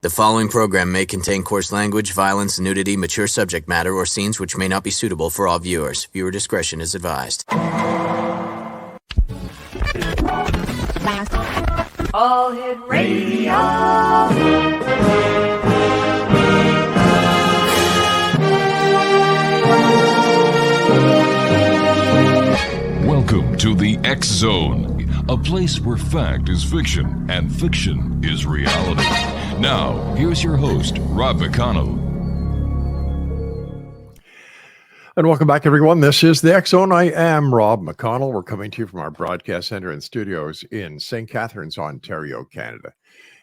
The following program may contain coarse language, violence, nudity, mature subject matter, or scenes which may not be suitable for all viewers. Viewer discretion is advised. All Hit Radio. Welcome to the X Zone, a place where fact is fiction and fiction is reality. Now, here's your host, Rob McConnell. And welcome back, everyone. This is the X Zone. I am Rob McConnell. We're coming to you from our broadcast center and studios in St. Catharines, Ontario, Canada.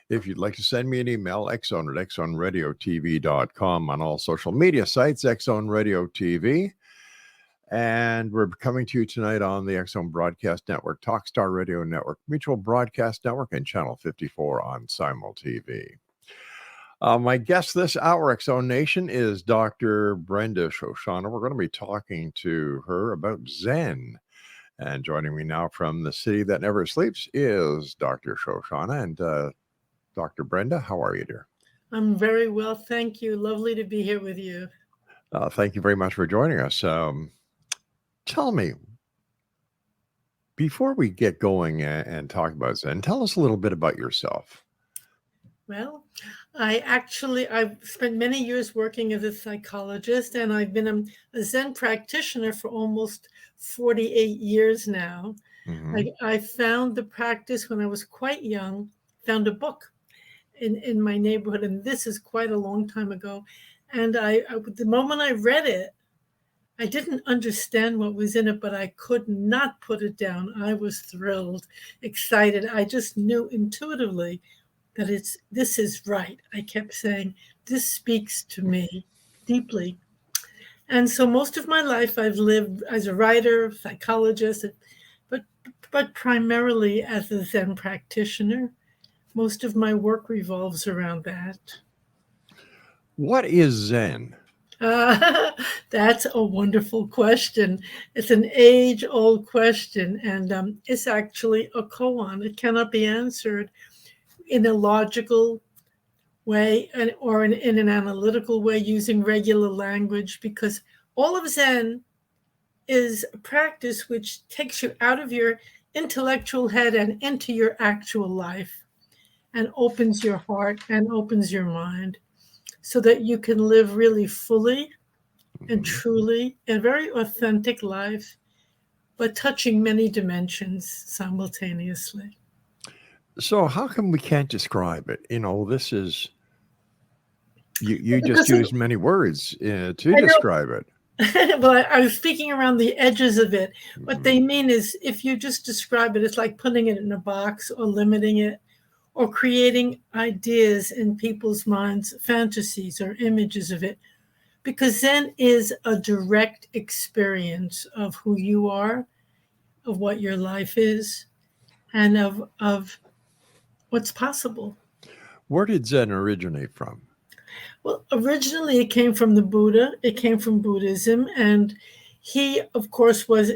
If you'd like to send me an email, xzone at xzoneradiotv.com, on all social media sites, Xzone Radio TV. And we're coming to you tonight on the X Zone Broadcast Network, Talkstar Radio Network, Mutual Broadcast Network, and Channel 54 on Simul TV. My guest this hour, X Zone Nation, is Dr. Brenda Shoshanna. We're going to be talking to her about Zen. And joining me now from the city that never sleeps is Dr. Shoshanna. And Dr. Brenda, how are you, dear? I'm very well, thank you. Lovely to be here with you. Thank you very much for joining us. Tell me, before we get going and talk about Zen, tell us a little bit about yourself. Well, I've spent many years working as a psychologist, and I've been a Zen practitioner for almost 48 years now. Mm-hmm. I found the practice when I was quite young, found a book in my neighborhood, and this is quite a long time ago. And the moment I read it, I didn't understand what was in it, but I could not put it down. I was thrilled, excited. I just knew intuitively that this is right. I kept saying, this speaks to me deeply. And so most of my life I've lived as a writer, psychologist, but primarily as a Zen practitioner. Most of my work revolves around that. What is Zen? That's a wonderful question. It's an age-old question, and it's actually a koan. It cannot be answered in a logical way or in an analytical way using regular language, because all of Zen is a practice which takes you out of your intellectual head and into your actual life and opens your heart and opens your mind so that you can live really fully and truly a very authentic life, but touching many dimensions simultaneously. So how come we can't describe it? This is, you just use many words to describe it. Well, I was speaking around the edges of it. What they mean is if you just describe it, it's like putting it in a box or limiting it or creating ideas in people's minds, fantasies or images of it. Because Zen is a direct experience of who you are, of what your life is, and of what's possible. Where did Zen originate from? Well, originally it came from the Buddha. It came from Buddhism, and he, of course, was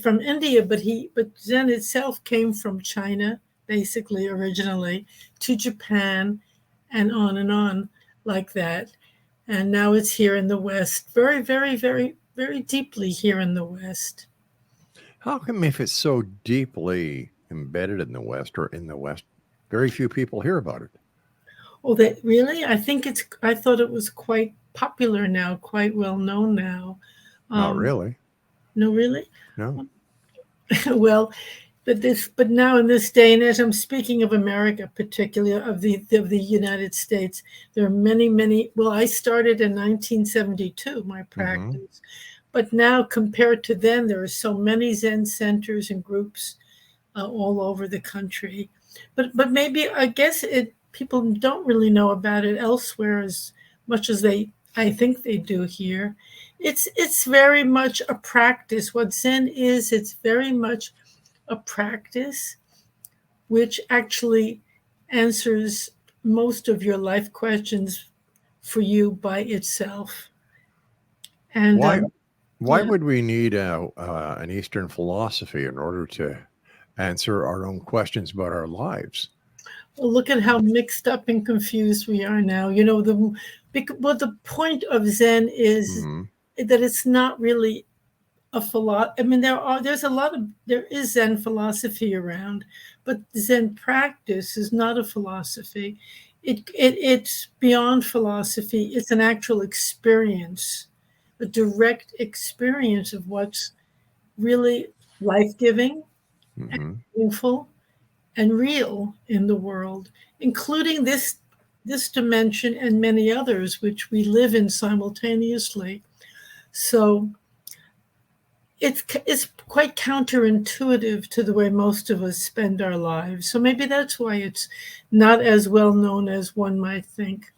from India, but Zen itself came from China, basically originally, to Japan, and on like that. And now it's here in the West, very, very, very, very deeply here in the West. How come if it's so deeply embedded in the West very few people hear about it? Oh, really? I thought it was quite popular now, quite well known now. Not really. No, really? No. Well, but now in this day and age, I'm speaking of America, particularly of the United States. There are many. Well, I started in 1972 my practice, but now compared to then, there are so many Zen centers and groups all over the country. But maybe I guess people don't really know about it elsewhere as much as I think they do here. It's very much a practice. What Zen is, it's very much a practice which actually answers most of your life questions for you by itself. And why would we need an Eastern philosophy in order to answer our own questions about our lives? Look at how mixed up and confused we are now. The point of Zen is Hmm. that it's not really a philosophy. I mean, there is Zen philosophy around, but Zen practice is not a philosophy. It's beyond philosophy. It's an actual experience, a direct experience of what's really life-giving, Hmm. meaningful, and real in the world, including this dimension and many others which we live in simultaneously. So it's quite counterintuitive to the way most of us spend our lives. So maybe that's why it's not as well known as one might think.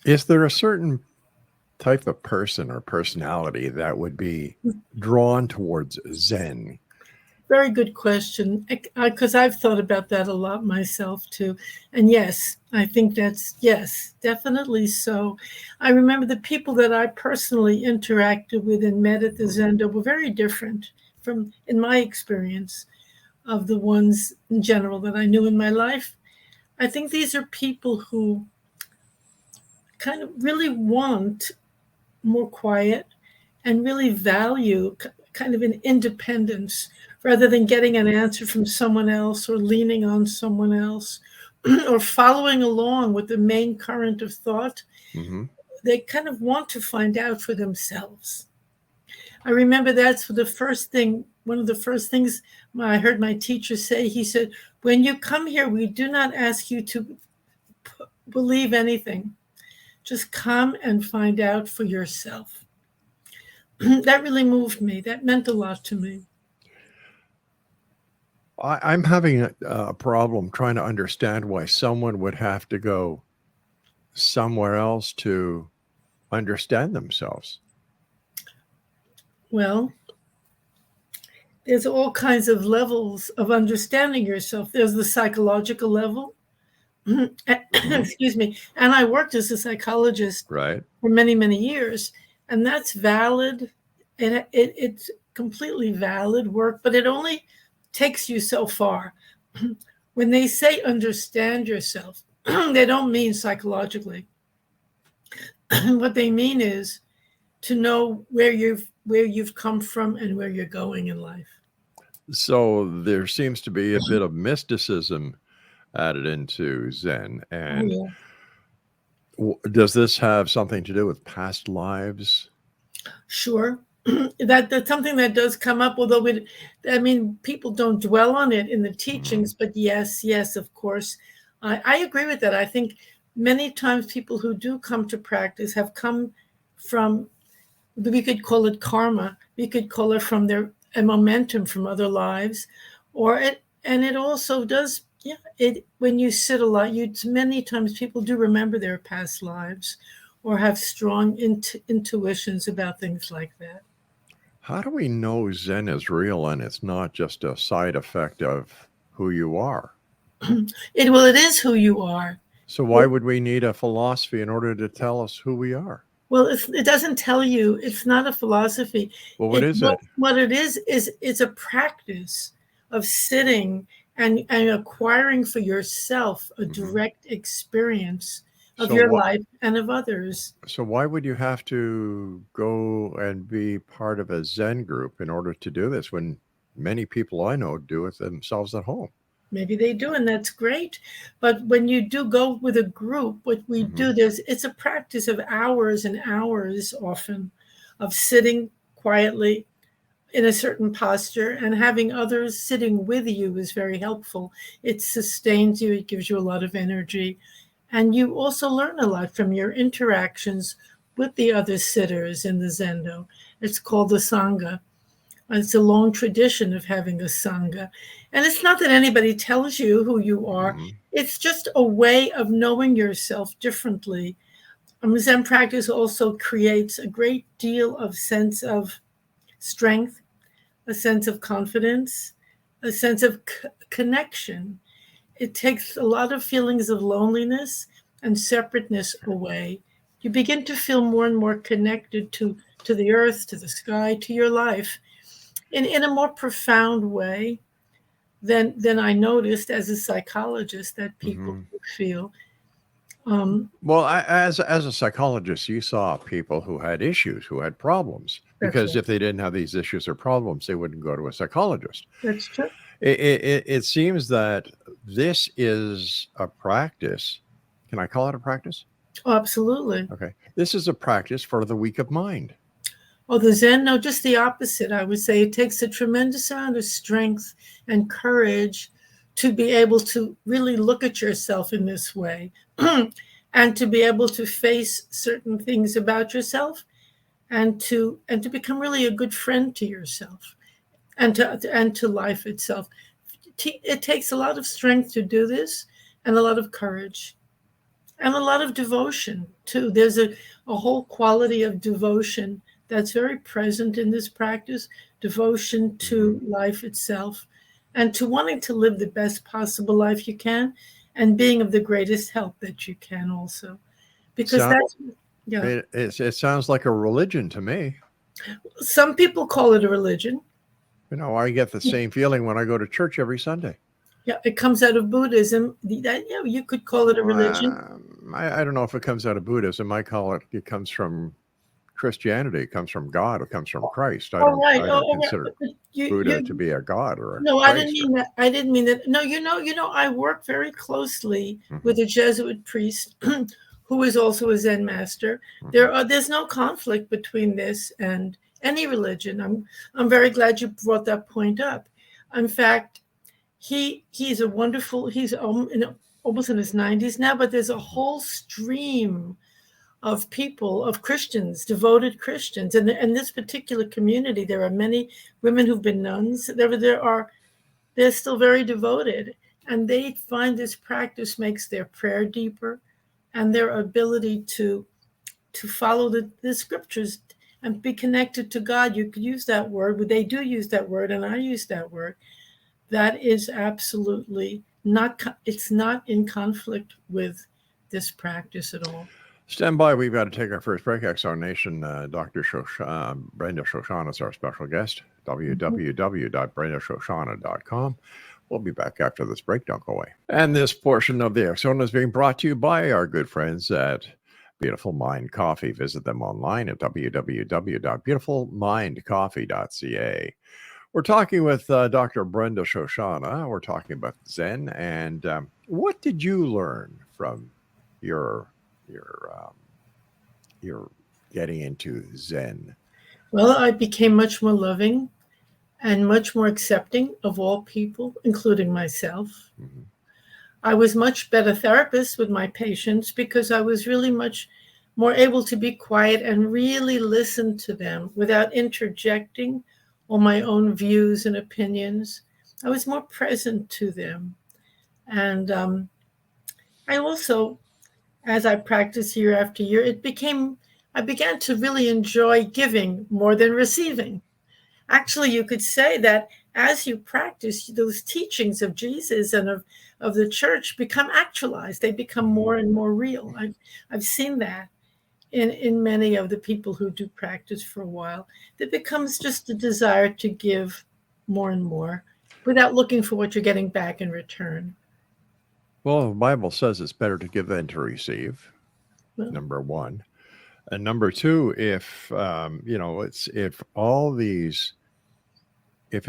Is there a certain type of person or personality that would be drawn towards Zen? Very good question, because I've thought about that a lot myself too. And yes, I think yes, definitely so. I remember the people that I personally interacted with and met at the Zendo were very different from, in my experience, of the ones in general that I knew in my life. I think these are people who kind of really want more quiet and really value kind of an independence rather than getting an answer from someone else or leaning on someone else or following along with the main current of thought. Hmm. They kind of want to find out for themselves. I remember that's the first thing, one of the first things I heard my teacher say. He said, when you come here, we do not ask you to believe anything. Just come and find out for yourself. That really moved me. That meant a lot to me. I'm having a problem trying to understand why someone would have to go somewhere else to understand themselves. Well, there's all kinds of levels of understanding yourself. There's the psychological level. Hmm. Excuse me. And I worked as a psychologist Right. for many, many years. And that's valid. And it's completely valid work, but it only takes you so far. When they say understand yourself, they don't mean psychologically. What they mean is to know where you've come from and where you're going in life. So there seems to be a bit of mysticism added into Zen. Oh, And yeah. does this have something to do with past lives? Sure. That's something that does come up, although people don't dwell on it in the Mhm. teachings, but yes, of course. I agree with that. I think many times people who do come to practice have come from, we could call it karma, we could call it from a momentum from other lives, and it also does, yeah, when you sit a lot, many times people do remember their past lives or have strong intuitions about things like that. How do we know Zen is real and it's not just a side effect of who you are? It is who you are. So why would we need a philosophy in order to tell us who we are? Well, it doesn't tell you. It's not a philosophy. Well, what is it? What it is it's a practice of sitting and acquiring for yourself a Mhm. direct experience of So your what? life and of others. So why would you have to go and be part of a Zen group in order to do this when many people I know do it themselves at home? Maybe they do, and that's great. But when you do go with a group, what we Mhm. do, it's a practice of hours and hours often of sitting quietly in a certain posture, and having others sitting with you is very helpful. It sustains you, it gives you a lot of energy. And you also learn a lot from your interactions with the other sitters in the Zendo. It's called the Sangha. It's a long tradition of having a Sangha. And it's not that anybody tells you who you are, Mhm. it's just a way of knowing yourself differently. Zen practice also creates a great deal of sense of strength, a sense of confidence, a sense of connection. It takes a lot of feelings of loneliness and separateness away. You begin to feel more and more connected to the earth, to the sky, to your life in a more profound way. then I noticed as a psychologist that people Mhm. feel. Um, Well, as a psychologist, you saw people who had issues, who had problems, that's because right. if they didn't have these issues or problems, they wouldn't go to a psychologist. That's true. It seems that this is a practice. Can I call it a practice? Oh, absolutely. Okay. This is a practice for the weak of mind. Oh, the Zen, no, just the opposite. I would say it takes a tremendous amount of strength and courage to be able to really look at yourself in this way and to be able to face certain things about yourself and to become really a good friend to yourself and to life itself. It takes a lot of strength to do this and a lot of courage and a lot of devotion too. There's a whole quality of devotion that's very present in this practice, devotion to life itself and to wanting to live the best possible life you can and being of the greatest help that you can also. Because So that's, yeah, it sounds like a religion to me. some people call it a religion. I get the same feeling when I go to church every Sunday. Yeah, it comes out of Buddhism. That, yeah, you could call it a religion. I don't know if it comes out of Buddhism. I call it comes from Christianity. It comes from God. It comes from Christ. I Oh, don't right. I Oh, don't oh, consider right. You, Buddha to you, be a god or a no, I didn't Christ. mean that. I didn't mean that. No, I work very closely with a Jesuit priest who is also a Zen master. There's no conflict between this and any religion. I'm very glad you brought that point up. In fact, he's a wonderful. He's almost in his 90s now, but there's a whole stream of people, of Christians, devoted Christians. And in this particular community, there are many women who've been nuns. They're still very devoted. And they find this practice makes their prayer deeper and their ability to follow the scriptures and be connected to God. You could use that word, but they do use that word, and I use that word. That is absolutely not, it's not in conflict with this practice at all. Stand by. We've got to take our first break. Exxon Nation, Dr. Brenda Shoshanna is our special guest. www.brendashoshanna.com. We'll be back after this break. Don't go away. And this portion of the Exxon is being brought to you by our good friends at Beautiful Mind Coffee. Visit them online at www.beautifulmindcoffee.ca. We're talking with Dr. Brenda Shoshanna. We're talking about Zen. And what did you learn from your getting into Zen? Well, I became much more loving and much more accepting of all people, including myself. I was much better therapist with my patients because I was really much more able to be quiet and really listen to them without interjecting all my own views and opinions. I was more present to them. And I also, as I practiced year after year, I began to really enjoy giving more than receiving. Actually, you could say that as you practice, those teachings of Jesus and of the church become actualized. They become more and more real. I've seen that in many of the people who do practice for a while. It becomes just a desire to give more and more without looking for what you're getting back in return. Well, the Bible says it's better to give than to receive. Well, Number one. And number two, if if all these, if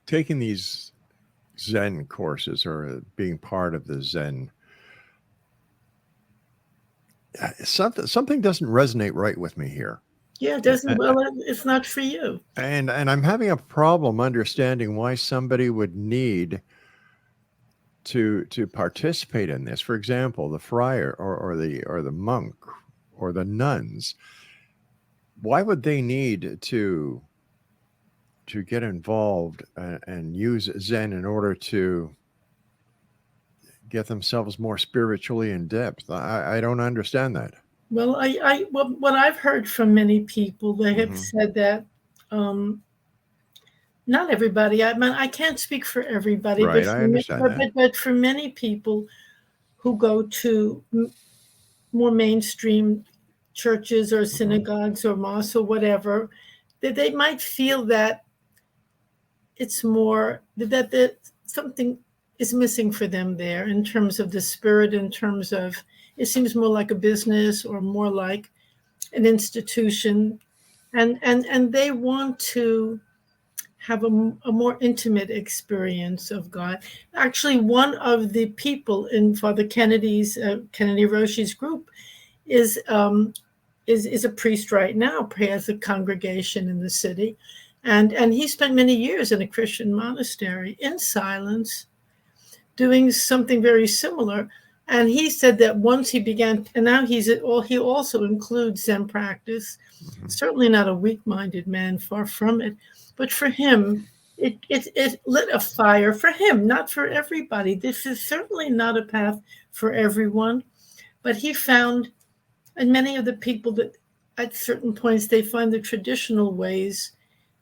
taking these Zen courses or being part of the Zen, something doesn't resonate right with me here. yeah, it doesn't. Well, it's not for you. And I'm having a problem understanding why somebody would need to participate in this. For example, the friar or the monk or the nuns. Why would they need to get involved and use Zen in order to get themselves more spiritually in depth? I don't understand that. Well, what I've heard from many people, they have said that not everybody. I mean, I can't speak for everybody, Right, I understand that. but for many people who go to more mainstream churches or synagogues or mosques or whatever, that they might feel that it's more that something is missing for them there in terms of the spirit, in terms of it seems more like a business or more like an institution, and they want to have a more intimate experience of God. Actually, one of the people in Father Kennedy's Kennedy Roshi's group is a priest right now. He has a congregation in the city, and he spent many years in a Christian monastery in silence, doing something very similar. And he said that once he began, and now he also includes Zen practice. Certainly not a weak-minded man, far from it. But for him, it lit a fire for him, not for everybody. This is certainly not a path for everyone. But he found, and many of the people that at certain points, they find the traditional ways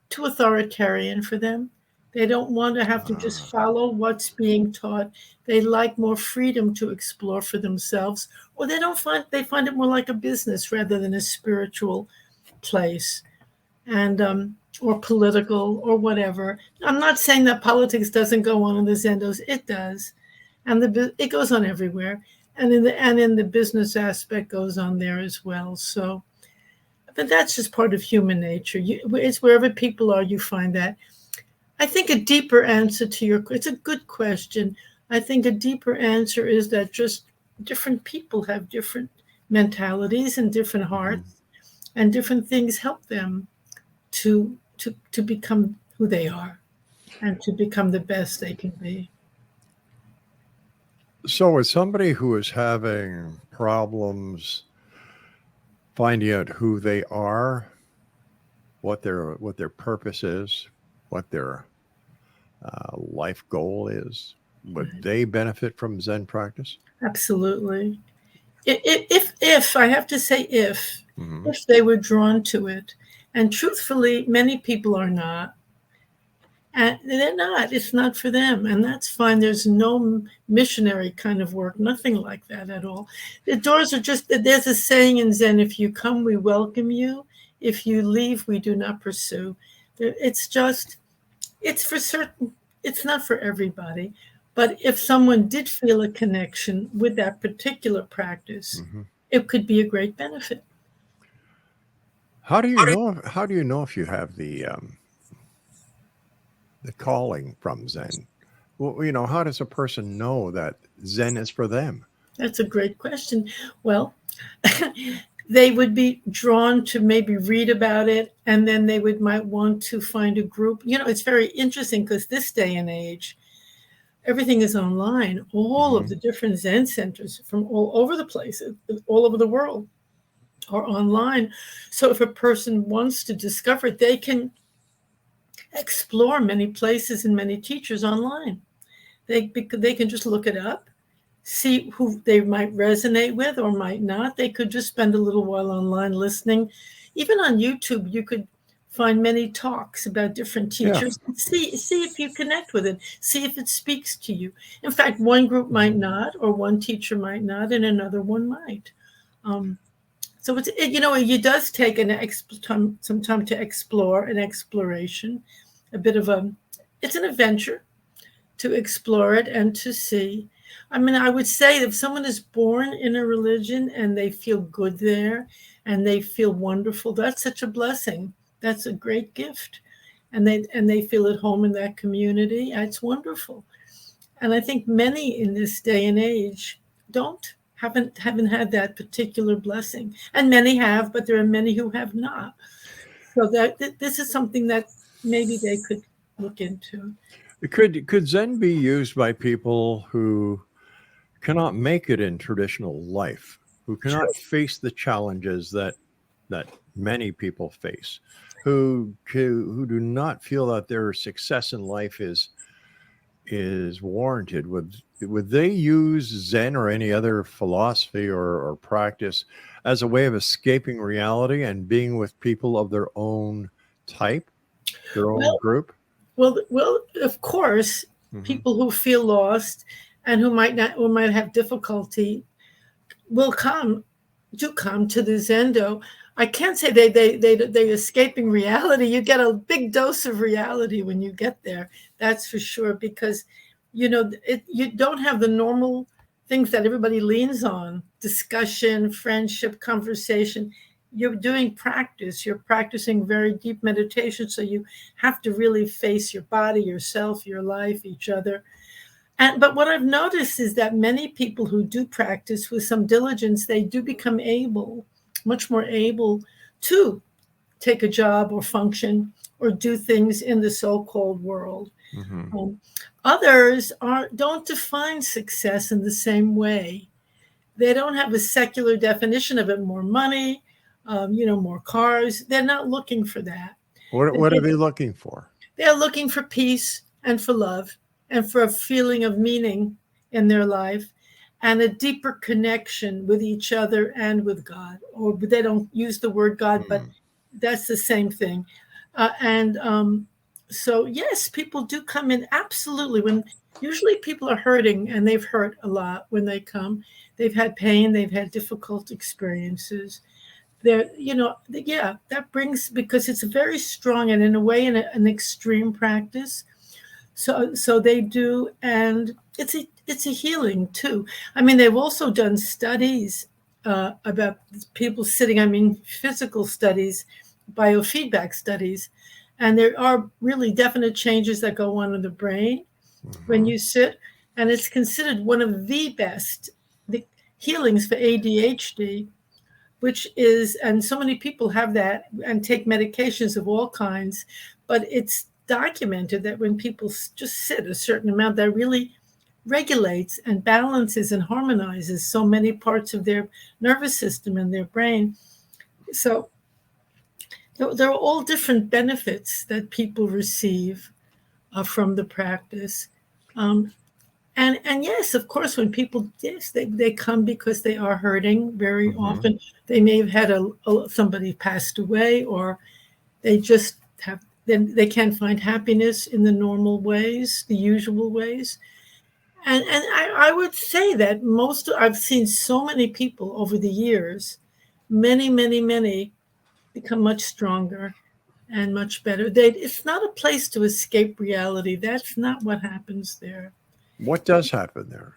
too authoritarian for them. They don't want to have to just follow what's being taught. They like more freedom to explore for themselves, or they find it more like a business rather than a spiritual place, and or political or whatever. I'm not saying that politics doesn't go on in the Zendos. It does, and it goes on everywhere, and in the business aspect goes on there as well. So, but that's just part of human nature. It's wherever people are, you find that. I think a deeper answer to it's a good question. I think a deeper answer is that just different people have different mentalities and different hearts, and different things help them to become who they are and to become the best they can be. So as somebody who is having problems finding out who they are, what their purpose is, what their life goal is, would they benefit from Zen practice? Absolutely. If I have to say if they were drawn to it, and truthfully, many people are not, and they're not. It's not for them, and that's fine. There's no missionary kind of work, nothing like that at all. The doors are just. There's a saying in Zen: "If you come, we welcome you. If you leave, we do not pursue." It's just. It's for certain. It's not for everybody. But if someone did feel a connection with that particular practice, it could be a great benefit. How do you know? How do you know if you have the calling from Zen? Well, how does a person know that Zen is for them? That's a great question. Well, they would be drawn to maybe read about it, and then they might want to find a group. It's very interesting because this day and age, everything is online. All of the different Zen centers from all over the places, all over the world, are online. So if a person wants to discover it, they can explore many places and many teachers online. They can just look it up, see who they might resonate with or might not. They could just spend a little while online listening. Even on YouTube, you could find many talks about different teachers. Yeah. See if you connect with it. See if it speaks to you. In fact, one group might not, or one teacher might not, and another one might. So it does take some time to explore, an exploration, it's an adventure to explore it and to see. I mean, I would say if someone is born in a religion and they feel good there and they feel wonderful, that's such a blessing. That's a great gift. And they feel at home in that community. It's wonderful. And I think many in this day and age haven't had that particular blessing. And many have, but there are many who have not. So this is something that maybe they could look into. Could Zen be used by people who cannot make it in traditional life, who cannot face the challenges that many people face, who do not feel that their success in life is warranted? Would they use Zen or any other philosophy or practice as a way of escaping reality and being with people of their own type, their own group? Well, of course, people who feel lost and who might have difficulty will come do come to the Zendo. I can't say they're escaping reality. You get a big dose of reality when you get there. That's for sure, because you don't have the normal things that everybody leans on: discussion, friendship, conversation. You're doing practice. You're practicing very deep meditation, so you have to really face your body, yourself, your life, each other. But what I've noticed is that many people who do practice with some diligence, they do become much more able to take a job or function or do things in the so-called world. Mm-hmm. Others don't define success in the same way. They don't have a secular definition of it: more money, more cars. They're not looking for that. What are they looking for? They're looking for peace and for love and for a feeling of meaning in their life and a deeper connection with each other and with God. Or they don't use the word God, but that's the same thing. So yes, people do come in, absolutely. When usually people are hurting, and they've hurt a lot when they come. They've had pain, they've had difficult experiences. That brings, because it's very strong and in a way an extreme practice. So they do, and it's a healing too. I mean, they've also done studies about people sitting. Physical studies, biofeedback studies, and there are really definite changes that go on in the brain when you sit, and it's considered one of the best healings for ADHD, which is, and so many people have that and take medications of all kinds, but it's documented that when people just sit a certain amount, that really regulates and balances and harmonizes so many parts of their nervous system and their brain. So there are all different benefits that people receive from the practice. And yes, of course, when people, they come because they are hurting very often. They may have had somebody passed away, or they just they can't find happiness in the normal ways, the usual ways. And I would say that I've seen so many people over the years, many, many, many become much stronger and much better. It's not a place to escape reality. That's not what happens there. What does happen there?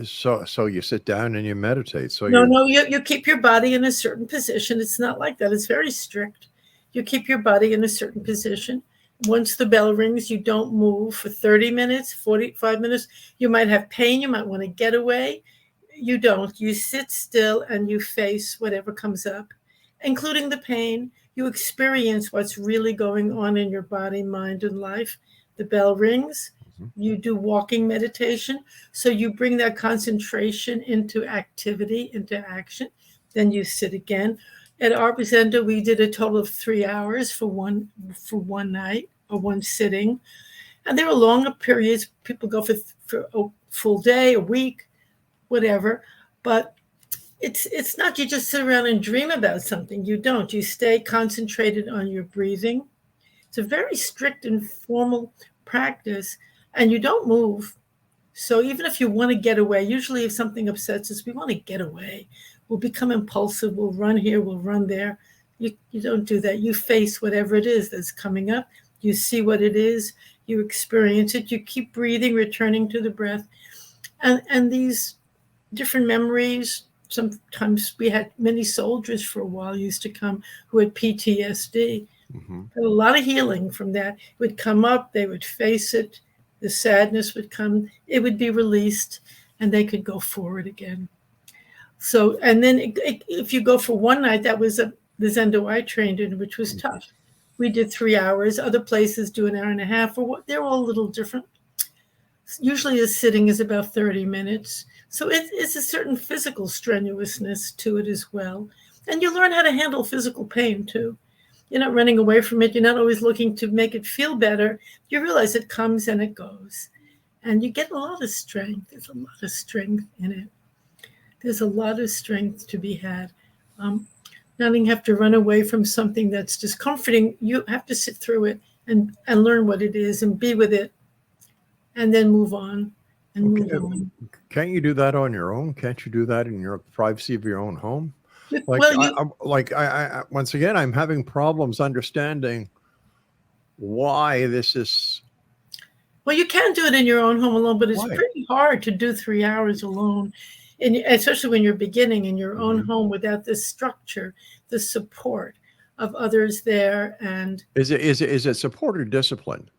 So you sit down and you meditate. So no, you keep your body in a certain position. It's not like that. It's very strict. You keep your body in a certain position. Once the bell rings, you don't move for 30 minutes, 45 minutes. You might have pain. You might want to get away. You don't. You sit still and you face whatever comes up, including the pain. You experience what's really going on in your body, mind, and life. The bell rings. You do walking meditation. So you bring that concentration into activity, into action. Then you sit again. At our Zendo, we did a total of 3 hours for one night or one sitting. And there were longer periods. People go for a full day, a week, whatever. But it's not you just sit around and dream about something. You don't. You stay concentrated on your breathing. It's a very strict and formal practice, and you don't move. So even if you want to get away, usually if something upsets us, we want to get away. We'll become impulsive. We'll run here. We'll run there. You don't do that. You face whatever it is that's coming up. You see what it is. You experience it. You keep breathing, returning to the breath. And these different memories, sometimes we had many soldiers for a while used to come who had PTSD. A lot of healing from that. It would come up. They would face it. The sadness would come. It would be released, and they could go forward again. So, and then if you go for one night, that was the Zendo I trained in, which was tough. We did 3 hours. Other places do an hour and a half. They're all a little different. Usually a sitting is about 30 minutes. So it's a certain physical strenuousness to it as well. And you learn how to handle physical pain too. You're not running away from it. You're not always looking to make it feel better. You realize it comes and it goes. And you get a lot of strength. There's a lot of strength in it. There's a lot of strength to be had. Not even have to run away from something that's discomforting. You have to sit through it and learn what it is and be with it, and then move on. and move on. Can't you do that on your own? Can't you do that in your privacy of your own home? Like, Well, once again, I'm having problems understanding why this is. well, you can do it in your own home alone, but it's Why? pretty hard to do 3 hours alone, and especially when you're beginning in your own home without the structure, the support of others there. And Is it support or discipline?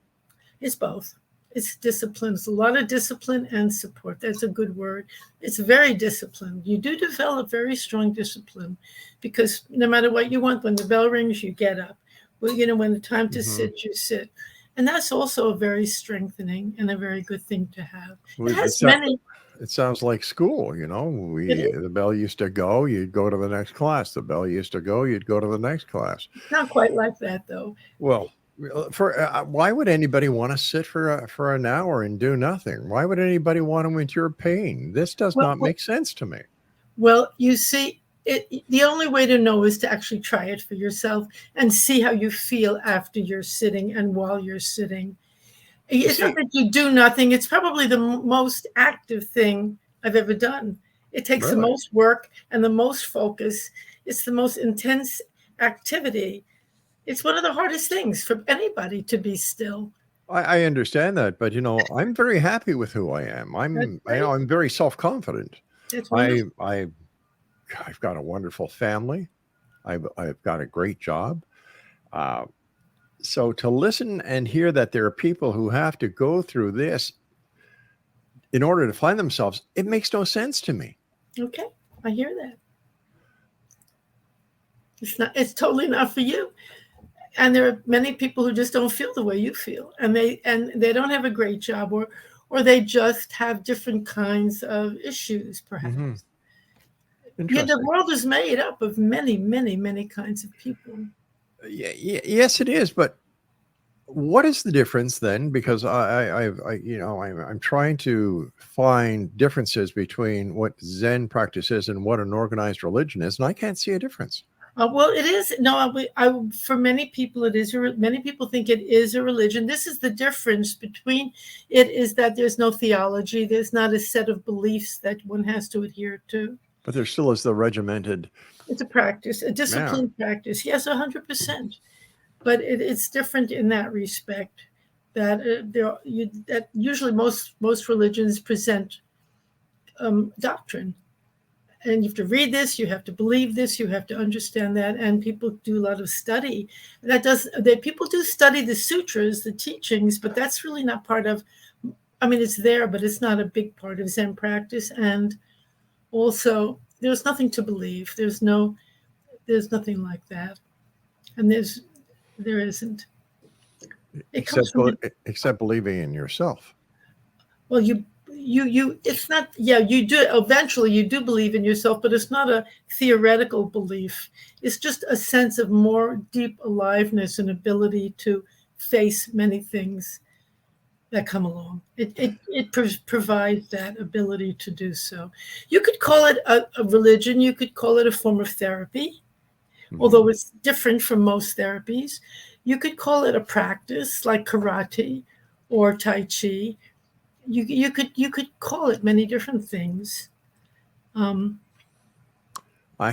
it's both. It's discipline. It's a lot of discipline and support. That's a good word. It's very disciplined. You do develop very strong discipline, because no matter what you want, when the bell rings, you get up. Well, when the time to sit, you sit. And that's also a very strengthening and a very good thing to have. It has many. It sounds like school, the bell used to go, you'd go to the next class. The bell used to go, you'd go to the next class. It's not quite like that, though. Well, why would anybody want to sit for an hour and do nothing? Why would anybody want to endure pain? This does not make sense to me. Well, you see, the only way to know is to actually try it for yourself and see how you feel after you're sitting and while you're sitting. It's not that you do nothing. It's probably the most active thing I've ever done. It takes the most work and the most focus. It's the most intense activity. It's one of the hardest things for anybody to be still. I understand that, but I'm very happy with who I am. I'm very self-confident. I've got a wonderful family. I've got a great job. So to listen and hear that there are people who have to go through this in order to find themselves, it makes no sense to me. Okay, I hear that. It's totally not for you. And there are many people who just don't feel the way you feel, and they don't have a great job, or they just have different kinds of issues, perhaps. The world is made up of many, many, many kinds of people. Yes, it is. But what is the difference then? Because I'm trying to find differences between what Zen practice is and what an organized religion is, and I can't see a difference. Well, it is. No, for many people, it is. Many people think it is a religion. This is the difference between it, is that there's no theology. There's not a set of beliefs that one has to adhere to. But there still is the regimented. It's a practice, a disciplined practice. Yes, 100%. But it's different in that respect. That usually most religions present doctrine. And you have to read this, you have to believe this, you have to understand that. And people do a lot of study. People do study the sutras, the teachings, but that's really not part of, it's there, but it's not a big part of Zen practice. And also, there's nothing to believe. There's nothing like that. And there isn't. Except believing in yourself. Well, it's not, you do, eventually you do believe in yourself, but it's not a theoretical belief. It's just a sense of more deep aliveness and ability to face many things that come along. It provides that ability to do so. You could call it a religion. You could call it a form of therapy, although it's different from most therapies. You could call it a practice like karate or Tai Chi. You could call it many different things. I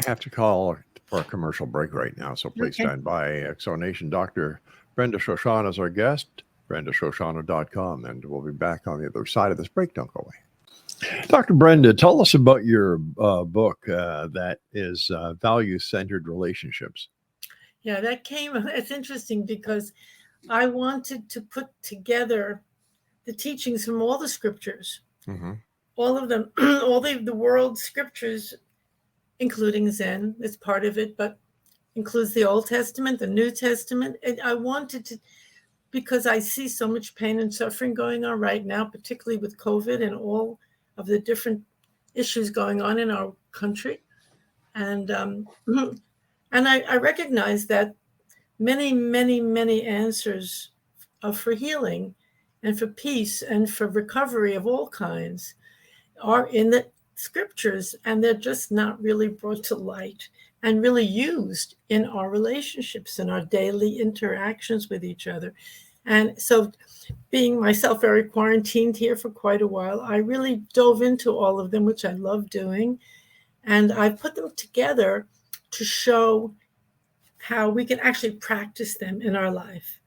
have to call for a commercial break right now, so please stand by. Exonation Dr. Brenda Shoshanna is our guest, brendashoshanna.com, and we'll be back on the other side of this break. Don't go away. Dr. Brenda, tell us about your book that is Value-Centered Relationships. Yeah, it's interesting because I wanted to put together the teachings from all the scriptures, all of them, all the world scriptures, including Zen, is part of it, but includes the Old Testament, the New Testament. And I wanted to, because I see so much pain and suffering going on right now, particularly with COVID and all of the different issues going on in our country. And I recognize that many, many, many answers for healing and for peace and for recovery of all kinds are in the scriptures, and they're just not really brought to light and really used in our relationships and our daily interactions with each other. And so, being myself very quarantined here for quite a while, I really dove into all of them, which I love doing. And I put them together to show how we can actually practice them in our life.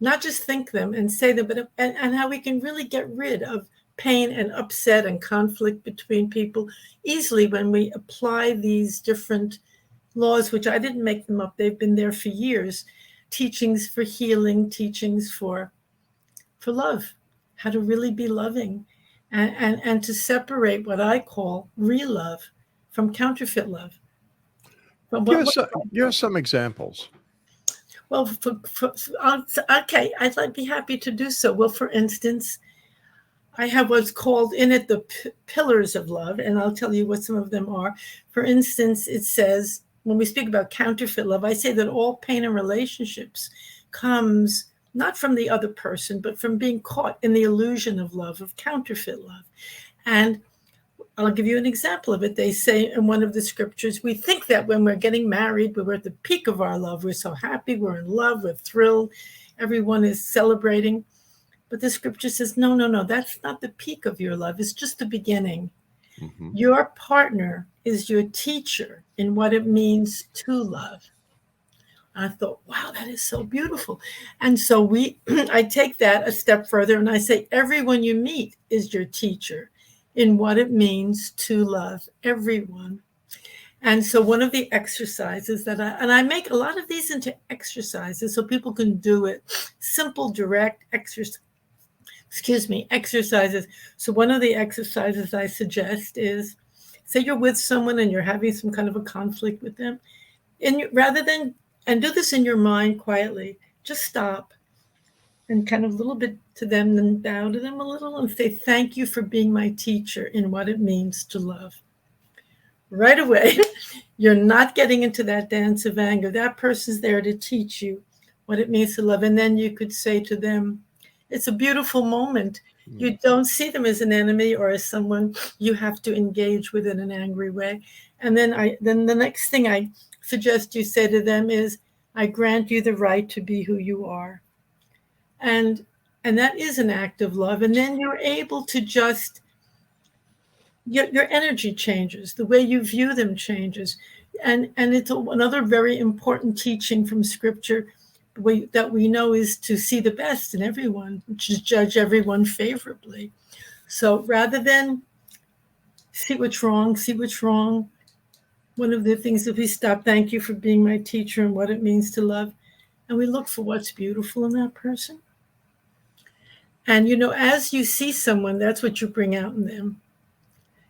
Not just think them and say them, but and how we can really get rid of pain and upset and conflict between people easily when we apply these different laws, which I didn't make them up. They've been there for years. Teachings for healing, teachings for love, how to really be loving, and to separate what I call real love from counterfeit love. But Give us some examples. well, okay, I'd be happy to do so. Well, for instance, I have what's called in it the pillars of love, and I'll tell you what some of them are. For instance, it says, when we speak about counterfeit love, I say that all pain in relationships comes not from the other person, but from being caught in the illusion of love, of counterfeit love. And I'll give you an example of it. They say in one of the scriptures, we think that when we're getting married, we're at the peak of our love. We're so happy, we're in love, we're thrilled, everyone is celebrating. But the scripture says, no, that's not the peak of your love. It's just the beginning. Mm-hmm. Your partner is your teacher in what it means to love. I thought, wow, that is so beautiful. And so I take that a step further and I say, everyone you meet is your teacher in what it means to love, everyone. And so one of the exercises that I make a lot of these into exercises so people can do it, simple, direct exercises. So one of the exercises I suggest is, say you're with someone and you're having some kind of a conflict with them, and do this in your mind quietly, just stop and kind of a little bit to them, then bow to them a little and say, thank you for being my teacher in what it means to love. Right away, you're not getting into that dance of anger. That person's there to teach you what it means to love. And then you could say to them, it's a beautiful moment. You don't see them as an enemy or as someone you have to engage with in an angry way. And then the next thing I suggest you say to them is, I grant you the right to be who you are. And that is an act of love. And then you're able to just, your energy changes, the way you view them changes. And it's another very important teaching from scripture that we know is to see the best in everyone, which is judge everyone favorably. So rather than see what's wrong, one of the things that we stop, thank you for being my teacher and what it means to love, and we look for what's beautiful in that person. And, as you see someone, that's what you bring out in them.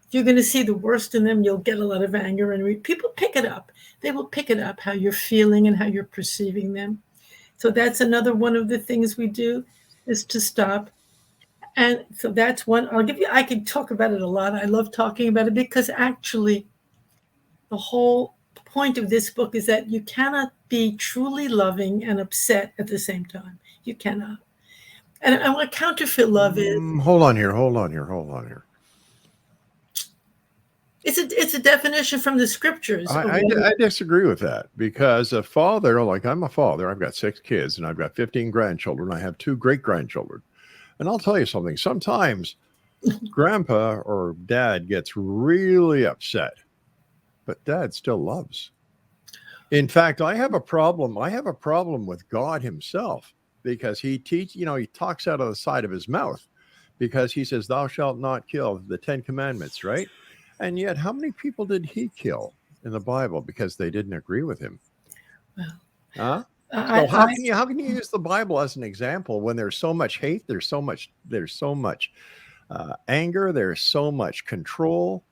If you're going to see the worst in them, you'll get a lot of anger, and people pick it up. They will pick it up, how you're feeling and how you're perceiving them. So that's another one of the things we do, is to stop. And so that's one. I could talk about it a lot. I love talking about it because actually the whole point of this book is that you cannot be truly loving and upset at the same time. You cannot. And what counterfeit love is. Hold on here. It's a definition from the scriptures. I disagree with that, because a father, like I'm a father, I've got 6 kids and I've got 15 grandchildren. I have 2 great-grandchildren. And I'll tell you something, sometimes grandpa or dad gets really upset, but dad still loves. In fact, I have a problem with God himself, because he talks out of the side of his mouth, because he says, thou shalt not kill, the 10 commandments, right? And yet, how many people did he kill in the Bible because they didn't agree with him? Well, so how can you use the Bible as an example when there's so much hate, there's so much anger, there's so much control?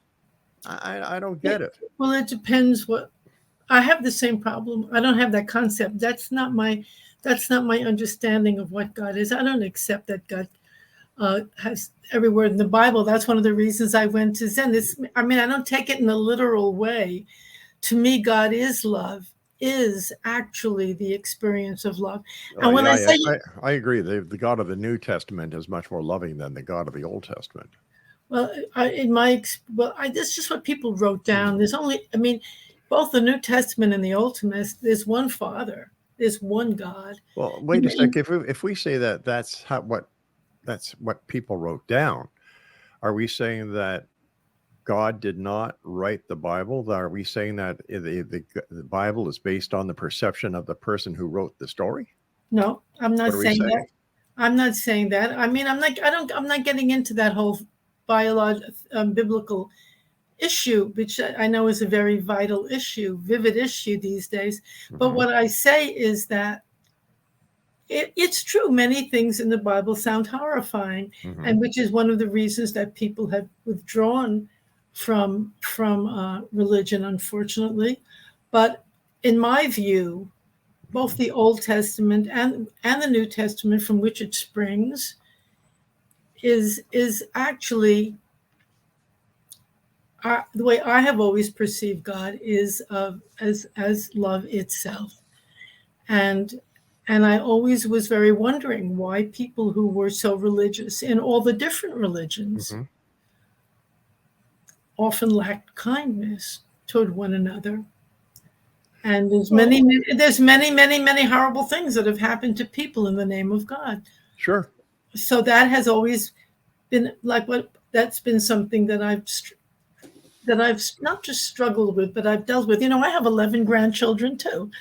I don't get it. Well, it depends. I have the same problem. I don't have that concept. That's not my understanding of what God is. I don't accept that God has every word in the Bible. That's one of the reasons I went to Zen. I don't take it in a literal way. To me, God is love, is actually the experience of love. And when I agree. The God of the New Testament is much more loving than the God of the Old Testament. Well, that's just what people wrote down. There's only, both the New Testament and the Old Testament, there's one Father. there's one God. Well, wait a sec. If we say that that's what people wrote down, are we saying that God did not write the Bible? Are we saying that the Bible is based on the perception of the person who wrote the story? No, I'm not What are we saying that. saying? I'm not saying that. I mean, I'm not getting into that whole biblical issue, which I know is a very vital issue, vivid issue these days. But what I say is that it's true. Many things in the Bible sound horrifying, and which is one of the reasons that people have withdrawn from religion, unfortunately. But in my view, both the Old Testament and the New Testament, from which it springs, is actually the way I have always perceived God is as love itself, and I always was very wondering why people who were so religious in all the different religions often lacked kindness toward one another. And there's many horrible things that have happened to people in the name of God. Sure. So that has always been that's been something that I've not just struggled with, but I've dealt with. I have 11 grandchildren too,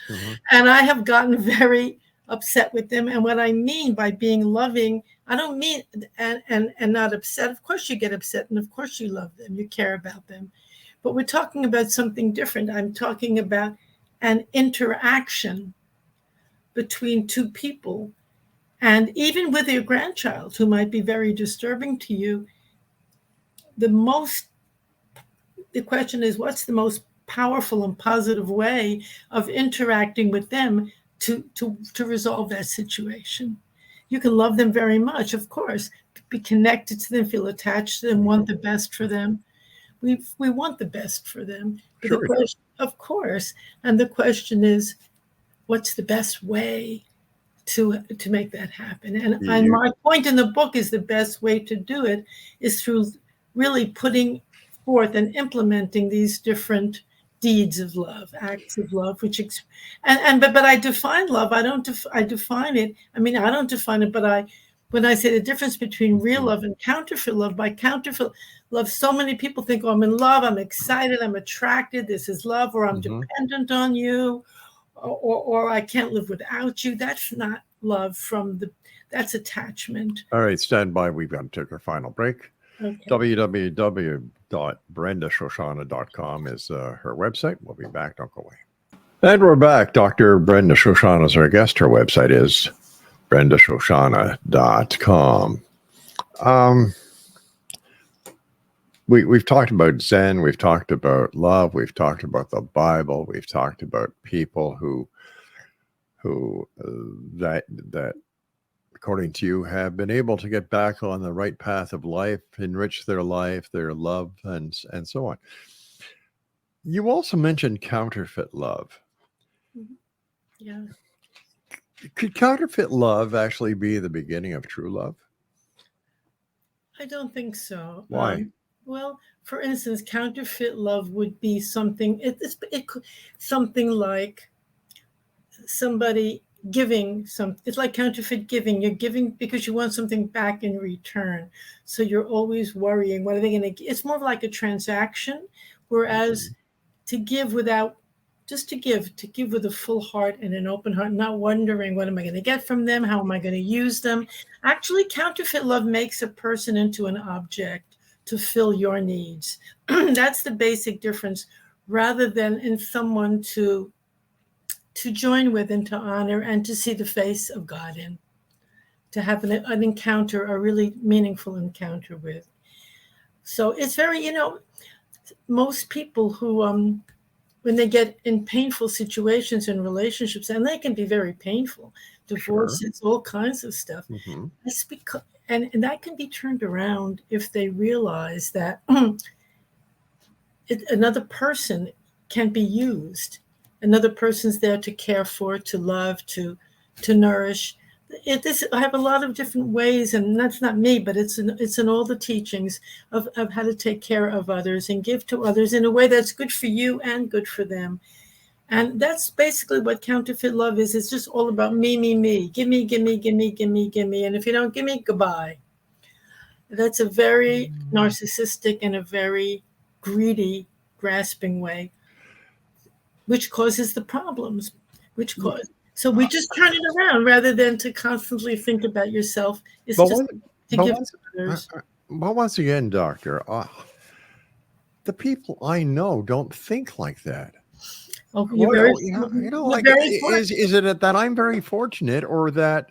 and I have gotten very upset with them. And what I mean by being loving, I don't mean and not upset. Of course you get upset, and of course you love them, you care about them, but we're talking about something different. I'm talking about an interaction between two people, and even with your grandchild, who might be very disturbing to you, the question is, what's the most powerful and positive way of interacting with them to resolve that situation? You can love them very much, of course, be connected to them, feel attached to them, want the best for them. We want the best for them. But Sure. the question, of course, and the question is, what's the best way to make that happen? And my point in the book is the best way to do it is through really putting forth and implementing these different deeds of love, acts of love, but I define love. I define it. I mean, I don't define it, but when I say the difference between real love and counterfeit love, by counterfeit love, so many people think, oh, I'm in love, I'm excited, I'm attracted, this is love, or I'm dependent on you, or I can't live without you. That's not love that's attachment. All right, stand by. We've got to take our final break. Okay. www.brendashoshanna.com is her website. We'll be back. Don't go away. And we're back. Dr. Brenda Shoshanna is our guest. Her website is brendashoshanna.com. We've talked about Zen. We've talked about love. We've talked about the Bible. We've talked about people who according to you, have been able to get back on the right path of life, enrich their life, their love, and so on. You also mentioned counterfeit love. Yeah. Could counterfeit love actually be the beginning of true love? I don't think so. Why? Well, for instance, counterfeit love would be something. Something like somebody giving it's like counterfeit giving. You're giving because you want something back in return. So you're always worrying, what are they going to It's more like a transaction, whereas to give with a full heart and an open heart, not wondering what am I going to get from them, how am I going to use them. Actually, counterfeit love makes a person into an object to fill your needs. That's the basic difference, rather than in someone to join with and to honor and to see the face of God in, to have an encounter, a really meaningful encounter with. So it's very, most people who, when they get in painful situations in relationships, and they can be very painful, divorces, all kinds of stuff, it's because, and that can be turned around if they realize that another person can be used. Another person's there to care for, to love, to nourish. I have a lot of different ways, and that's not me, but it's in all the teachings of how to take care of others and give to others in a way that's good for you and good for them. And that's basically what counterfeit love is. It's just all about me, me, me. Give me, give me, give me, give me, give me. And if you don't give me, goodbye. That's a very narcissistic and a very greedy, grasping way, which causes the problems, which cause. So we just turn it around rather than to constantly think about yourself. It's But just one, to but give once, to others. but once again, doctor, the people I know don't think like that. Oh, you're very, you're Like, very is it that I'm very fortunate, or that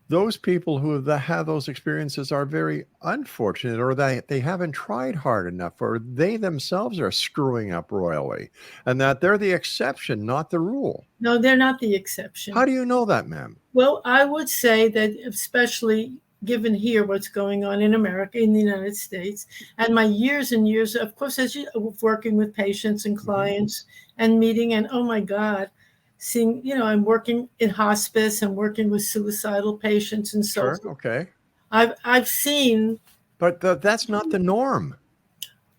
those people who have those experiences are very unfortunate, or that they haven't tried hard enough, or they themselves are screwing up royally, and that they're the exception, not the rule? No, they're not the exception. How do you know that, ma'am? Well, I would say that, especially given here what's going on in America, in the United States, and my years and years, of course, as you working with patients and clients and meeting, and oh my God, seeing, I'm working in hospice and working with suicidal patients and so Sure. forth. Okay. I've seen. But that's not the norm.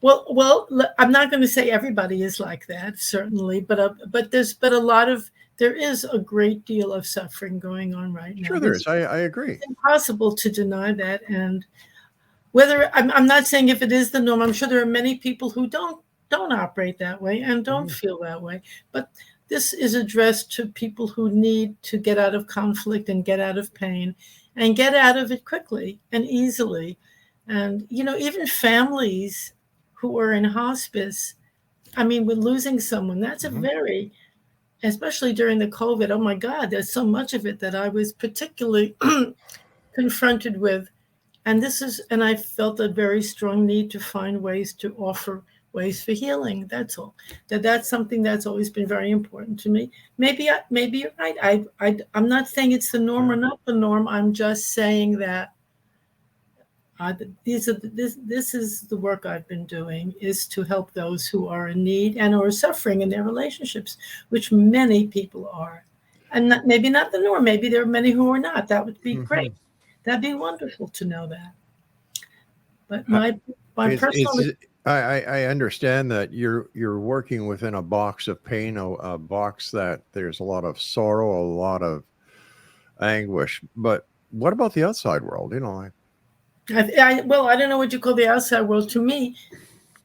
Well, I'm not going to say everybody is like that, certainly, but there is a great deal of suffering going on right now. Sure, there is. I agree. It's impossible to deny that. And whether I'm not saying if it is the norm, I'm sure there are many people who don't operate that way and don't feel that way. But this is addressed to people who need to get out of conflict and get out of pain and get out of it quickly and easily. And, even families who are in hospice, I mean, with losing someone, that's a very, especially during the COVID, oh my God, there's so much of it that I was particularly confronted with. And I felt a very strong need to find ways to offer ways for healing. That's all. That's something that's always been very important to me. Maybe you're right. I'm not saying it's the norm or not the norm. I'm just saying that this is the work I've been doing, is to help those who are in need and are suffering in their relationships, which many people are. And maybe not the norm. Maybe there are many who are not. That would be great. That'd be wonderful to know that. But my personal... I understand that you're working within a box of pain, a box that there's a lot of sorrow, a lot of anguish. But what about the outside world? I don't know what you call the outside world. To me,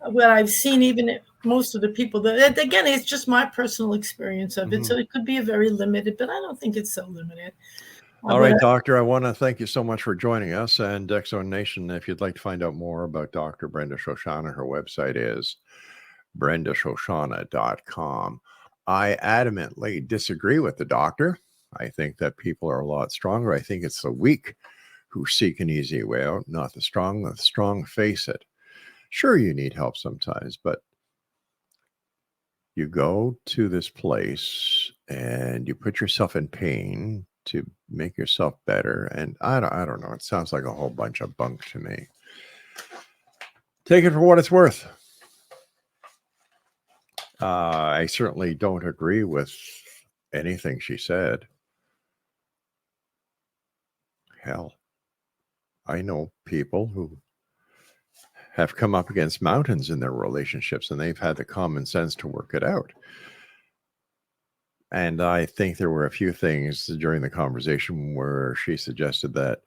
what I've seen, even most of the people that, again, it's just my personal experience of it. So it could be a very limited, but I don't think it's so limited. All right, Doctor, I want to thank you so much for joining us. And Exxon Nation, if you'd like to find out more about Dr. Brenda Shoshanna, her website is brendashoshanna.com. I adamantly disagree with the doctor. I think that people are a lot stronger. I think it's the weak who seek an easy way out, not the strong. The strong face it. Sure, you need help sometimes, but you go to this place and you put yourself in pain to make yourself better. And I don't know. It sounds like a whole bunch of bunk to me. Take it for what it's worth. I certainly don't agree with anything she said. Hell, I know people who have come up against mountains in their relationships, and they've had the common sense to work it out. And I think there were a few things during the conversation where she suggested that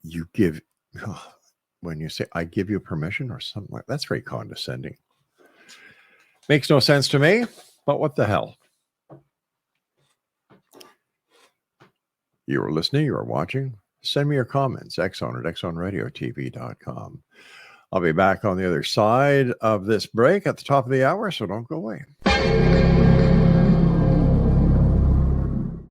you give, when you say, I give you permission or something like that, that's very condescending. Makes no sense to me, but what the hell? You are listening, you are watching. Send me your comments, Exxon at exxonradiotv.com. I'll be back on the other side of this break at the top of the hour, so don't go away.